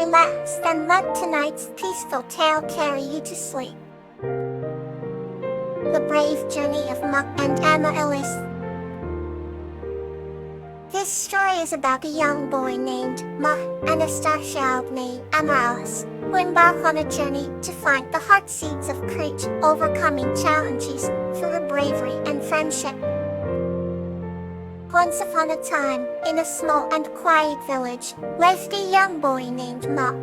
relax and let tonight's peaceful tale carry you to sleep. The Brave Journey of Muck and Amaryllis. This story is about a young boy named Muck and a star child named Amaryllis, who embark on a journey to find the heart seeds of courage, overcoming challenges through bravery and friendship. Once upon a time, in a small and quiet village, lived a young boy named Muck.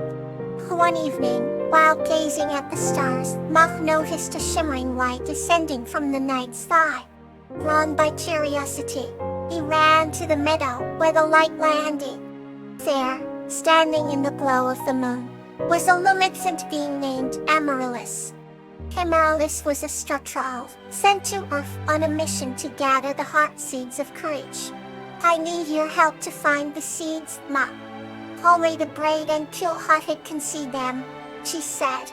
One evening, while gazing at the stars, Muck noticed a shimmering light descending from the night sky. Drawn by curiosity, he ran to the meadow where the light landed. There, standing in the glow of the moon, was a luminescent being named Amaryllis. Amaryllis was a star child, sent to Earth on a mission to gather the heart seeds of courage. I need your help to find the seeds, Muck. Only the brave and pure-hearted can see them, she said.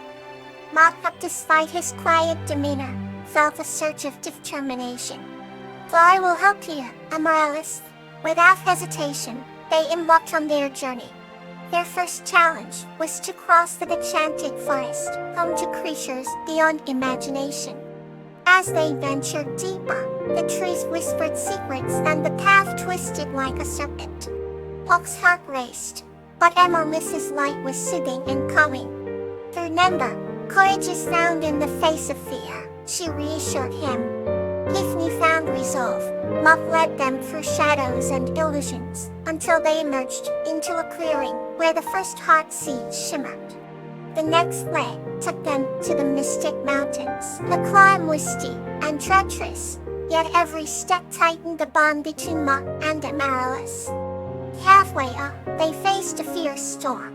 Muck, despite his quiet demeanor, felt a surge of determination. So I will help you, Amaryllis. Without hesitation, they embarked on their journey. Their first challenge was to cross the enchanted forest, home to creatures beyond imagination. As they ventured deeper, the trees whispered secrets and the path twisted like a serpent. Muck's heart raced, but Amaryllis's light was soothing and calming. Remember, courage is found in the face of fear, she reassured him. With newfound resolve, Muck led them through shadows and illusions, until they emerged into a clearing where the first heart seeds shimmered. The next leg took them to the Mystic Mountains. The climb was steep and treacherous, yet every step tightened the bond between Muck and Amaryllis. Halfway up, they faced a fierce storm.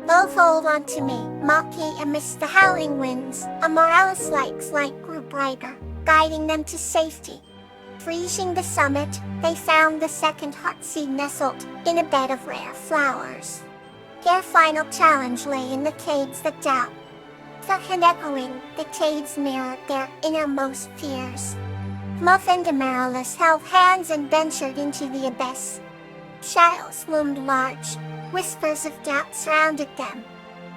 Both hold on to me, Mucky amidst the howling winds. Amaryllis' light grew brighter, guiding them to safety. Reaching the summit, they found the second heart seed nestled in a bed of rare flowers. Their final challenge lay in the caves of doubt. And echoing, the caves mirrored their innermost fears. Muck and Amaryllis held hands and ventured into the abyss. Shadows loomed large, whispers of doubt surrounded them.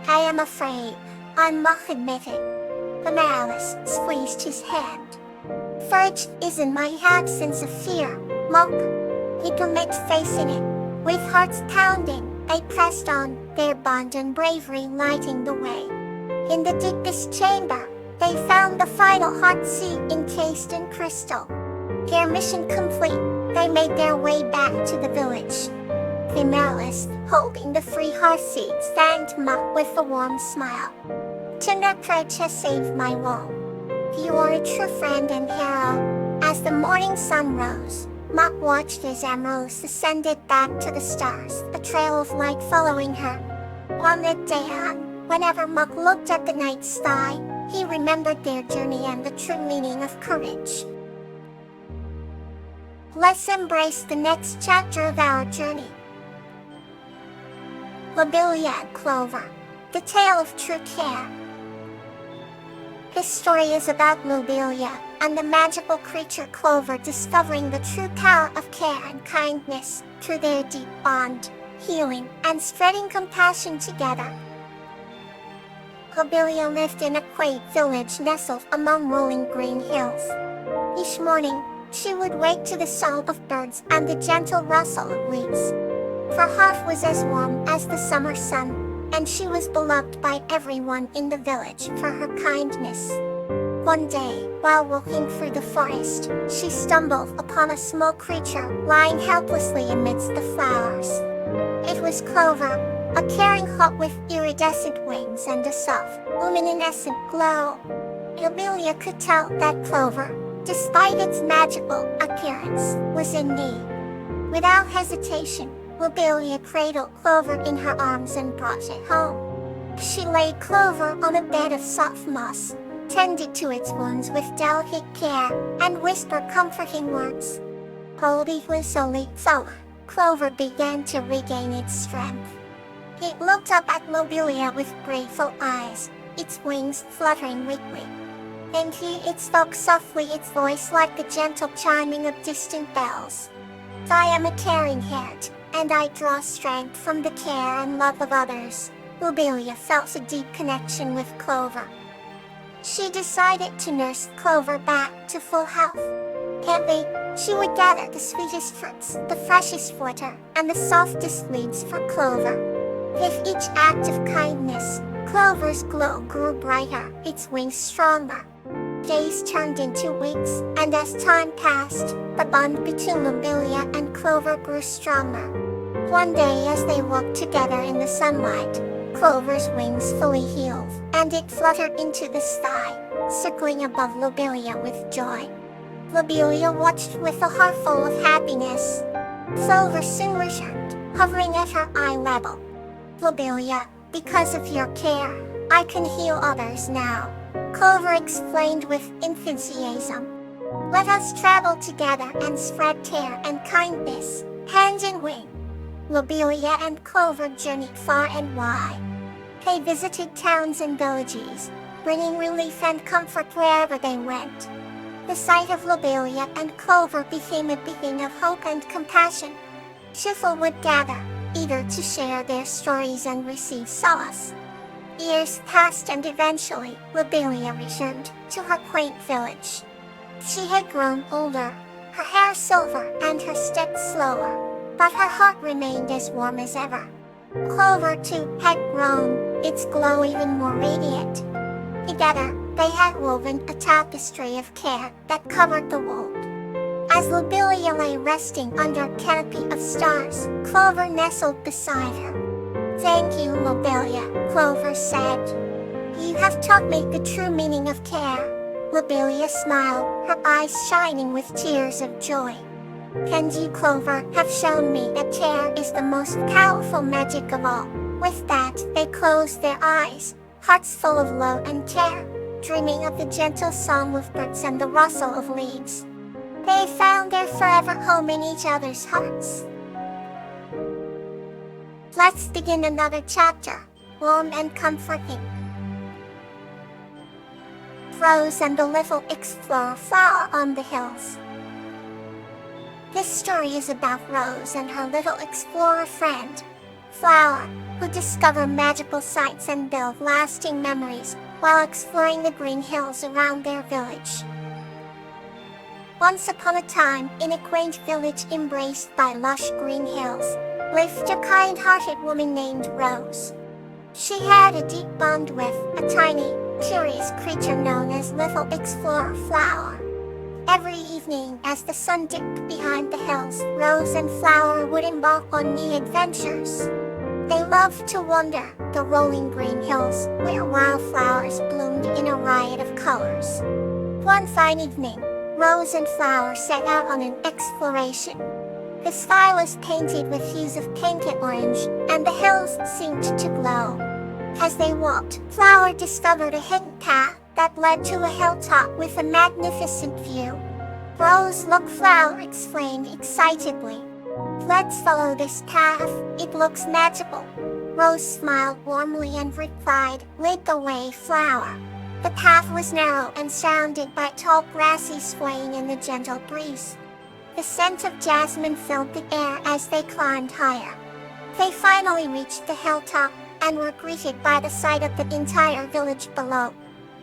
I am afraid, Muck admitted. Amaryllis squeezed his hand. Courage is in my absence of fear, Muck. He commit facing it. With hearts pounding, they pressed on, their bond and bravery lighting the way. In the deepest chamber, they found the final heart seed encased in crystal. Their mission complete, they made their way back to the village. Amaryllis, holding the free heart seeds, thanked Muck with a warm smile. Tender courage has saved my world. You are a true friend and hero. As the morning sun rose, Muck watched as Amaryllis ascended back to the stars, a trail of light following her. On that day on, whenever Muck looked at the night sky, he remembered their journey and the true meaning of courage. Let's embrace the next chapter of our journey. Lobelia and Clover, the tale of true care. This story is about Lobelia and the magical creature Clover discovering the true power of care and kindness through their deep bond, healing, and spreading compassion together. Lobelia lived in a quaint village nestled among rolling green hills. Each morning, she would wake to the song of birds and the gentle rustle of leaves. Her heart was as warm as the summer sun, and she was beloved by everyone in the village for her kindness. One day, while walking through the forest, she stumbled upon a small creature lying helplessly amidst the flowers. It was Clover, a caring hawk with iridescent wings and a soft, luminescent glow. Lobelia could tell that Clover, despite its magical appearance, was in need. Without hesitation, Lobelia cradled Clover in her arms and brought it home. She laid Clover on a bed of soft moss, tended to its wounds with delicate care, and whispered comforting words. It was only so Clover began to regain its strength. It looked up at Lobelia with grateful eyes, its wings fluttering weakly. And it spoke softly, its voice like the gentle chiming of distant bells. I am a caring heart, and I draw strength from the care and love of others. Lobelia felt a deep connection with Clover. She decided to nurse Clover back to full health. Every she would gather the sweetest fruits, the freshest water, and the softest leaves for Clover. With each act of kindness, Clover's glow grew brighter, its wings stronger. Days turned into weeks, and as time passed, the bond between Lobelia and Clover grew stronger. One day as they walked together in the sunlight, Clover's wings fully healed, and it fluttered into the sky, circling above Lobelia with joy. Lobelia watched with a heart full of happiness. Clover soon returned, hovering at her eye level. Lobelia, because of your care, I can heal others now, Clover explained with enthusiasm. Let us travel together and spread care and kindness, hand in wing. Lobelia and Clover journeyed far and wide. They visited towns and villages, bringing relief and comfort wherever they went. The sight of Lobelia and Clover became a beacon of hope and compassion. People would gather, eager to share their stories and receive solace. Years passed and eventually, Lobelia returned to her quaint village. She had grown older, her hair silver and her steps slower, but her heart remained as warm as ever. Clover, too, had grown, its glow even more radiant. Together, they had woven a tapestry of care that covered the world. As Lobelia lay resting under a canopy of stars, Clover nestled beside her. Thank you, Lobelia, Clover said. You have taught me the true meaning of care. Lobelia smiled, her eyes shining with tears of joy. And you, Clover, have shown me that care is the most powerful magic of all. With that, they closed their eyes, hearts full of love and care, dreaming of the gentle song of birds and the rustle of leaves. They found their forever home in each other's hearts. Let's begin another chapter, warm and comforting. Rose and the Little Explorer Flower on the Hills. This story is about Rose and her little explorer friend, Flower, who discover magical sights and build lasting memories while exploring the green hills around their village. Once upon a time, in a quaint village embraced by lush green hills, lived a kind-hearted woman named Rose. She had a deep bond with a tiny, curious creature known as Little Explorer Flower. Every evening, as the sun dipped behind the hills, Rose and Flower would embark on new adventures. They loved to wander the rolling green hills, where wildflowers bloomed in a riot of colors. One fine evening, Rose and Flower set out on an exploration. The sky was painted with hues of pink and orange, and the hills seemed to glow. As they walked, Flower discovered a hidden path that led to a hilltop with a magnificent view. Rose, look, Flower exclaimed excitedly. Let's follow this path, it looks magical. Rose smiled warmly and replied, lead the way, Flower. The path was narrow and surrounded by tall grasses swaying in the gentle breeze. The scent of jasmine filled the air as they climbed higher. They finally reached the hilltop and were greeted by the sight of the entire village below,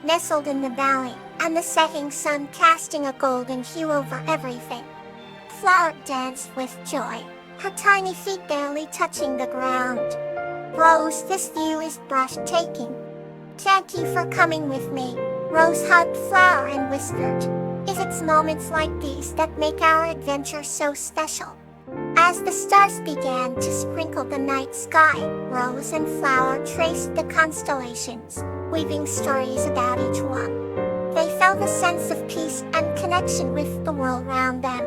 nestled in the valley, and the setting sun casting a golden hue over everything. Flower danced with joy, her tiny feet barely touching the ground. Rose, this view is breathtaking. Thank you for coming with me. Rose hugged Flower and whispered, it's moments like these that make our adventure so special. As the stars began to sprinkle the night sky, Rose and Flower traced the constellations, weaving stories about each one. They felt a sense of peace and connection with the world around them.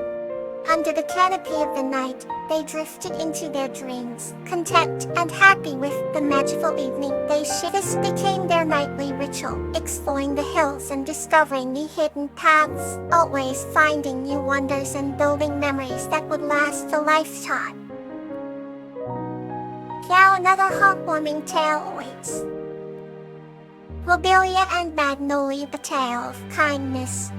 Under the canopy of the night, they drifted into their dreams, content and happy with the magical evening they shared. This became their nightly ritual, exploring the hills and discovering new hidden paths, always finding new wonders and building memories that would last a lifetime. Now another heartwarming tale awaits. Lobelia and Magnolia, the Tale of Kindness.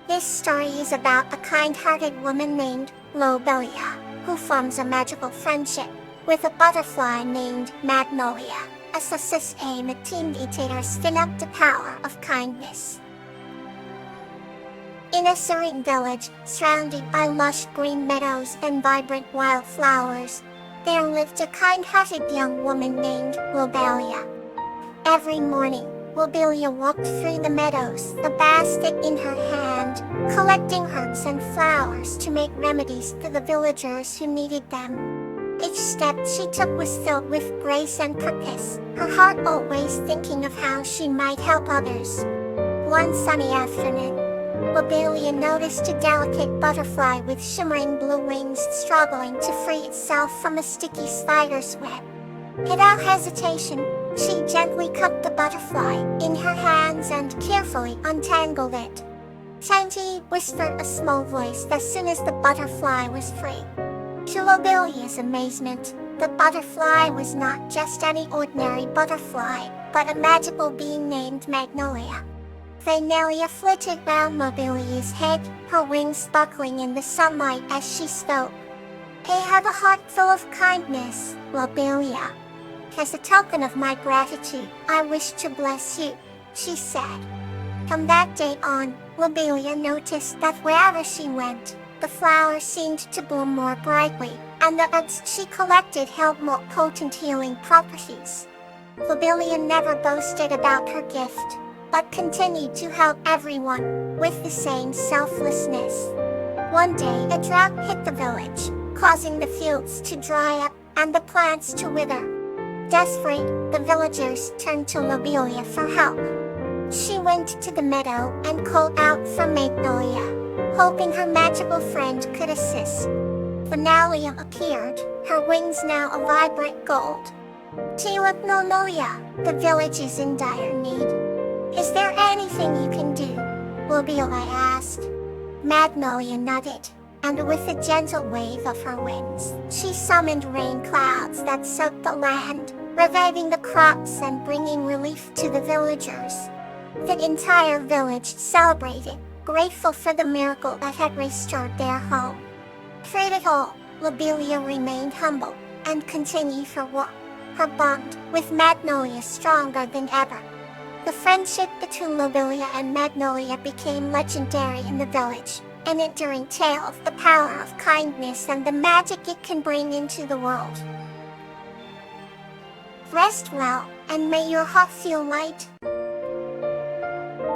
This story is about a kind-hearted woman named Lobelia, who forms a magical friendship with a butterfly named Magnolia, as a system of teenagers develop the power of kindness. In a serene village, surrounded by lush green meadows and vibrant wildflowers, there lived a kind-hearted young woman named Lobelia. Every morning, Lobelia walked through the meadows, a basket in her hand, collecting herbs and flowers to make remedies for the villagers who needed them. Each step she took was filled with grace and purpose, her heart always thinking of how she might help others. One sunny afternoon, Lobelia noticed a delicate butterfly with shimmering blue wings struggling to free itself from a sticky spider's web. Without hesitation, she gently cut the butterfly in her hands and carefully untangled it. "Chanty," whispered a small voice as soon as the butterfly was free. To Lobelia's amazement, the butterfly was not just any ordinary butterfly, but a magical being named Magnolia. Magnolia flitted round Lobelia's head, her wings sparkling in the sunlight as she spoke. "I have a heart full of kindness, Lobelia. As a token of my gratitude, I wish to bless you," she said. From that day on, Lobelia noticed that wherever she went, the flowers seemed to bloom more brightly, and the herbs she collected held more potent healing properties. Lobelia never boasted about her gift, but continued to help everyone with the same selflessness. One day, a drought hit the village, causing the fields to dry up and the plants to wither. Desperate, the villagers turned to Lobelia for help. She went to the meadow and called out for Magnolia, hoping her magical friend could assist. Magnolia appeared, her wings now a vibrant gold. "Tilak Magnolia, the village is in dire need. Is there anything you can do?" Lobelia asked. Magnolia nodded, and with a gentle wave of her wings, she summoned rain clouds that soaked the land, reviving the crops and bringing relief to the villagers. The entire village celebrated, grateful for the miracle that had restored their home. Through it all, Lobelia remained humble and continued her work, her bond with Magnolia stronger than ever. The friendship between Lobelia and Magnolia became legendary in the village, an enduring tale of the power of kindness and the magic it can bring into the world. Rest well, and may your heart feel light.